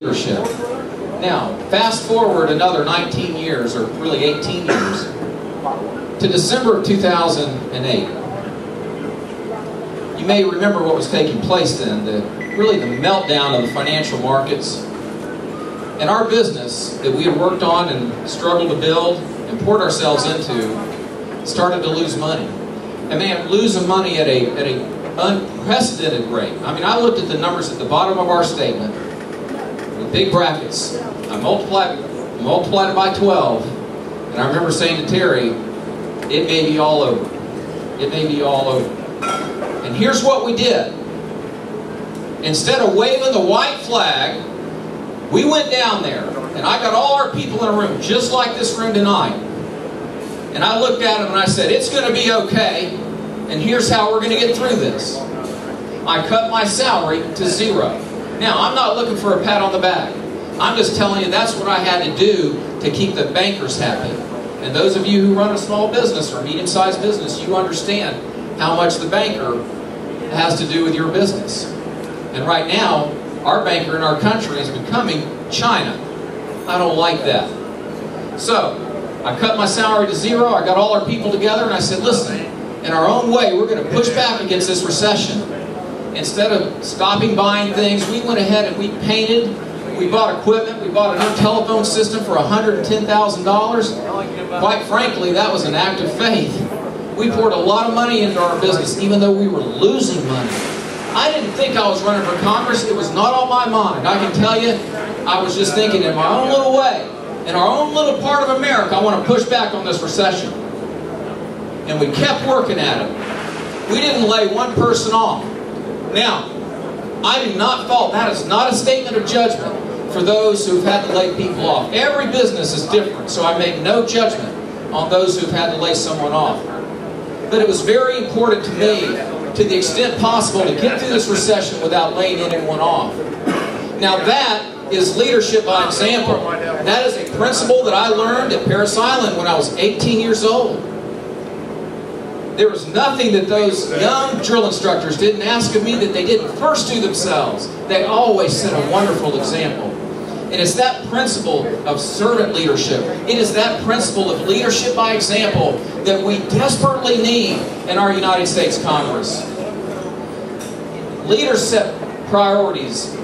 leadership. Now, fast forward another 19 years, or really 18 years, to December of 2008. You may remember what was taking place then, really the meltdown of the financial markets. And our business that we had worked on and struggled to build and poured ourselves into started to lose money. And man, losing money at an unprecedented rate. I mean, I looked at the numbers at the bottom of our statement, with big brackets. I multiplied it by 12, and I remember saying to Terry, it may be all over. It may be all over. And here's what we did. Instead of waving the white flag, we went down there, and I got all our people in a room, just like this room tonight. And I looked at them and I said, it's going to be okay, and here's how we're going to get through this. I cut my salary to 0. Now, I'm not looking for a pat on the back. I'm just telling you that's what I had to do to keep the bankers happy. And those of you who run a small business or medium-sized business, you understand how much the banker has to do with your business. And right now, our banker in our country is becoming China. I don't like that. So, I cut my salary to 0, I got all our people together, and I said, listen, in our own way, we're going to push back against this recession. Instead of stopping buying things, we went ahead and we painted, we bought equipment, we bought a new telephone system for $110,000. Quite frankly, that was an act of faith. We poured a lot of money into our business, even though we were losing money. I didn't think I was running for Congress. It was not on my mind. I can tell you, I was just thinking in my own little way, in our own little part of America, I want to push back on this recession. And we kept working at it. We didn't lay one person off. Now, I do not fault, that is not a statement of judgment for those who've had to lay people off. Every business is different, so I make no judgment on those who've had to lay someone off. But it was very important to me, to the extent possible, to get through this recession without laying anyone off. Now that is leadership by example. That is a principle that I learned at Parris Island when I was 18 years old. There was nothing that those young drill instructors didn't ask of me that they didn't first do themselves. They always set a wonderful example. And it's that principle of servant leadership. It is that principle of leadership by example that we desperately need in our United States Congress. Leaders set priorities